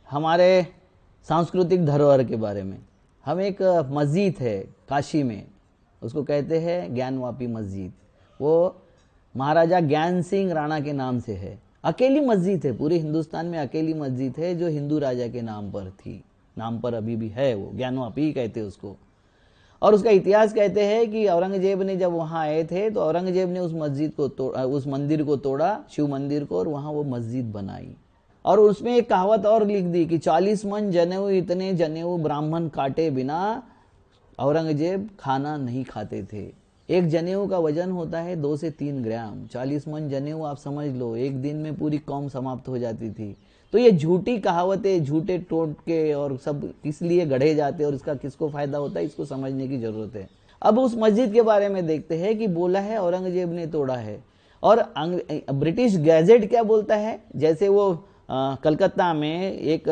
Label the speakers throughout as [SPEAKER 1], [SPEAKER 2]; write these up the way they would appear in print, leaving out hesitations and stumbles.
[SPEAKER 1] हमारे सांस्कृतिक धरोहर के बारे में। हम एक मस्जिद है काशी में, उसको कहते हैं ज्ञानवापी मस्जिद। वो महाराजा ज्ञान सिंह राणा के नाम से है। अकेली मस्जिद है, पूरे हिंदुस्तान में अकेली मस्जिद है जो हिंदू राजा के नाम पर थी, नाम पर अभी भी है, वो ज्ञानवापी कहते हैं उसको। और उसका इतिहास कहते हैं कि औरंगजेब ने जब वहां आए थे तो औरंगजेब ने उस मस्जिद को तोड़ा, उस मंदिर को तोड़ा, शिव मंदिर को, और वहां वो मस्जिद बनाई। और उसमें एक कहावत और लिख दी कि 40 मन जनेऊ, इतने जनेऊ ब्राह्मण काटे बिना औरंगजेब खाना नहीं खाते थे। एक जनेऊ का वजन होता है 2 से 3 ग्राम। 40 मन जनेऊ आप समझ लो, एक दिन में पूरी कौम समाप्त हो जाती थी। तो ये झूठी कहावतें, झूठे टोटके और सब किस लिए गढ़े जाते हैं और इसका किसको फायदा होता है, इसको समझने की जरूरत है। अब उस मस्जिद के बारे में देखते हैं कि बोला है औरंगजेब ने तोड़ा है। और ब्रिटिश गैजेट क्या बोलता है, जैसे वो कलकत्ता में एक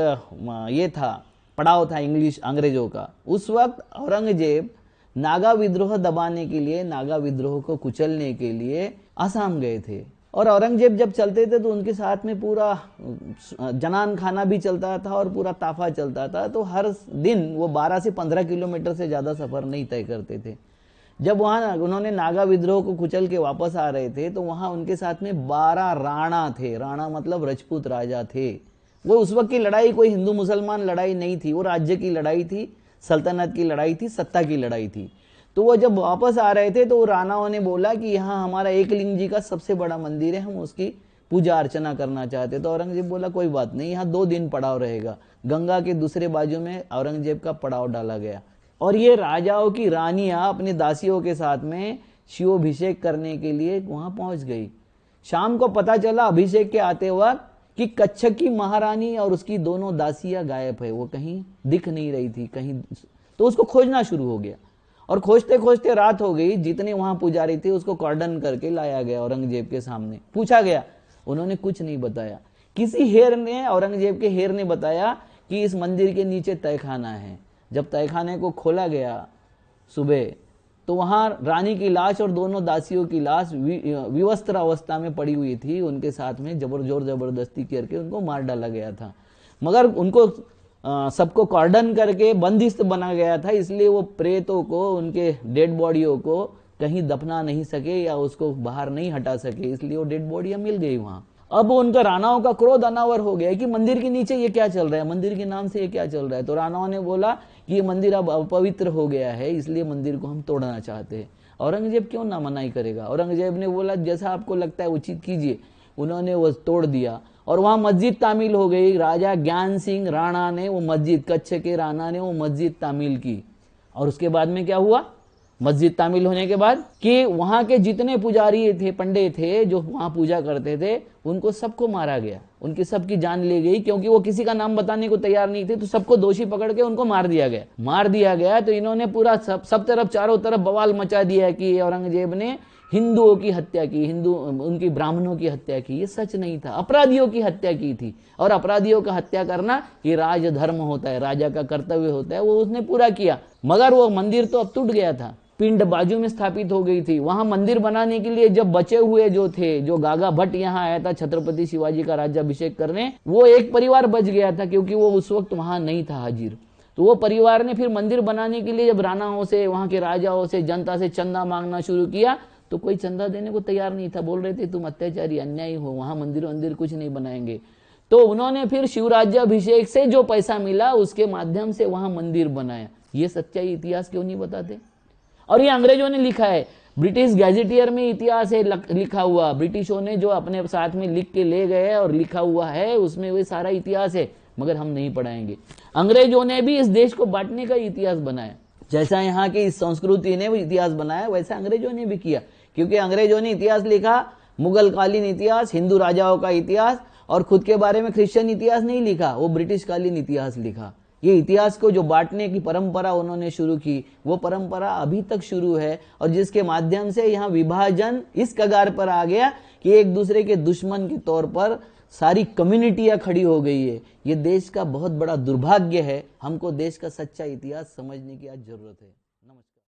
[SPEAKER 1] ये था, पड़ाव था इंग्लिश अंग्रेजों का। उस वक्त औरंगजेब नागा विद्रोह दबाने के लिए, नागा विद्रोह को कुचलने के लिए आसाम गए थे। और औरंगजेब जब चलते थे तो उनके साथ में पूरा जनान खाना भी चलता था और पूरा ताफा चलता था। तो हर दिन वो 12 से 15 किलोमीटर से ज्यादा सफर नहीं तय करते थे। जब वहां उन्होंने नागा विद्रोह को कुचल के वापस आ रहे थे तो वहां उनके साथ में 12 राणा थे। राणा मतलब राजपूत राजा थे। वो उस वक्त की लड़ाई कोई हिंदू मुसलमान लड़ाई नहीं थी, वो राज्य की लड़ाई थी, सल्तनत की लड़ाई थी, सत्ता की लड़ाई थी। तो वो जब वापस आ रहे थे तो राणाओं ने बोला कि यहाँ हमारा एकलिंग जी का सबसे बड़ा मंदिर है, हम उसकी पूजा अर्चना करना चाहते। तो औरंगजेब बोला कोई बात नहीं, यहाँ 2 दिन पड़ाव रहेगा। गंगा के दूसरे बाजू में औरंगजेब का पड़ाव डाला गया। और ये राजाओं की रानियां अपने दासियों के साथ में शिवाभिषेक करने के लिए वहां पहुंच गई। शाम को पता चला अभिषेक के आते वक्त कि कच्छ की महारानी और उसकी दोनों दासियां गायब है, वो कहीं दिख नहीं रही थी कहीं। तो उसको खोजना शुरू हो गया और खोजते खोजते रात हो गई। जितने वहां पुजारी थे उसको कॉर्डन करके लाया गया औरंगजेब के सामने, पूछा गया, उन्होंने कुछ नहीं बताया। किसी हेर ने, औरंगजेब के हेर ने बताया कि इस मंदिर के नीचे तहखाना है। जब तहखाने को खोला गया सुबह तो वहां रानी की लाश और दोनों दासियों की लाश विवस्त्र अवस्था में पड़ी हुई थी। उनके साथ में जोर जबरदस्ती करके उनको मार डाला गया था। मगर उनको सबको कॉर्डन करके बंदिस्त बना गया था, इसलिए वो प्रेतों को, उनके डेड बॉडियों को कहीं दफना नहीं सके या उसको बाहर नहीं हटा सके, इसलिए वो डेड बॉडियां मिल गई वहां। अब उनका राणाओं का क्रोध अनावर हो गया कि मंदिर के नीचे ये क्या चल रहा है, मंदिर के नाम से ये क्या चल रहा है। तो राणाओं ने बोला कि ये मंदिर अब अपवित्र हो गया है, इसलिए मंदिर को हम तोड़ना चाहते हैं। औरंगजेब क्यों ना मनाही करेगा। औरंगजेब ने बोला जैसा आपको लगता है उचित कीजिए। उन्होंने वो तोड़ दिया और वहां मस्जिद तामील हो गई। राजा ज्ञान सिंह राणा ने वो मस्जिद, कच्छ के राणा ने वो मस्जिद तामील की। और उसके बाद में क्या हुआ, मस्जिद तामील होने के बाद कि वहां के जितने पुजारी थे, पंडित थे जो वहां पूजा करते थे, उनको सबको मारा गया, उनकी सबकी जान ली गई, क्योंकि वो किसी का नाम बताने को तैयार नहीं थे। तो सबको दोषी पकड़ के उनको मार दिया गया। तो इन्होंने पूरा सब तरफ, चारों तरफ बवाल मचा दिया कि औरंगजेब ने हिंदुओं की हत्या की, हिंदू उनकी ब्राह्मणों की हत्या की। ये सच नहीं था, अपराधियों की हत्या की थी। और अपराधियों का हत्या करना ये राजधर्म होता है, राजा का कर्तव्य होता है, वो उसने पूरा किया। मगर वो मंदिर तो अब टूट गया था, पिंड बाजू में स्थापित हो गई थी। वहां मंदिर बनाने के लिए जब बचे हुए जो थे, जो गागा भट्ट यहाँ आया था छत्रपति शिवाजी का राज्याभिषेक करने, वो एक परिवार बच गया था क्योंकि वो उस वक्त वहां नहीं था हाजिर। तो वो परिवार ने फिर मंदिर बनाने के लिए जब राणाओं से, वहां के राजाओं से, जनता से चंदा मांगना शुरू किया तो कोई चंदा देने को तैयार नहीं था। बोल रहे थे तुम अत्याचारी, अन्यायी हो, वहां मंदिर कुछ नहीं बनाएंगे। तो उन्होंने फिर शिवराज्याभिषेक से जो पैसा मिला उसके माध्यम से वहां मंदिर बनाया। ये सच्चाई इतिहास क्यों नहीं बताते। और ये अंग्रेजों ने लिखा है, ब्रिटिश गैजेटियर में इतिहास है लिखा हुआ। ब्रिटिशों ने जो अपने साथ में लिख के ले गए और लिखा हुआ है उसमें वो सारा इतिहास है, मगर हम नहीं पढ़ाएंगे। अंग्रेजों ने भी इस देश को बांटने का इतिहास बनाया। जैसा यहाँ की इस संस्कृति ने वो इतिहास बनाया वैसा अंग्रेजों ने भी किया, क्योंकि अंग्रेजों ने इतिहास लिखा, मुगल कालीन इतिहास, हिंदू राजाओं का इतिहास, और खुद के बारे में क्रिश्चियन इतिहास नहीं लिखा, वो ब्रिटिश कालीन इतिहास लिखा। ये इतिहास को जो बांटने की परंपरा उन्होंने शुरू की, वो परंपरा अभी तक शुरू है, और जिसके माध्यम से यहाँ विभाजन इस कगार पर आ गया कि एक दूसरे के दुश्मन के तौर पर सारी कम्युनिटियां खड़ी हो गई है। ये देश का बहुत बड़ा दुर्भाग्य है। हमको देश का सच्चा इतिहास समझने की आज जरूरत है।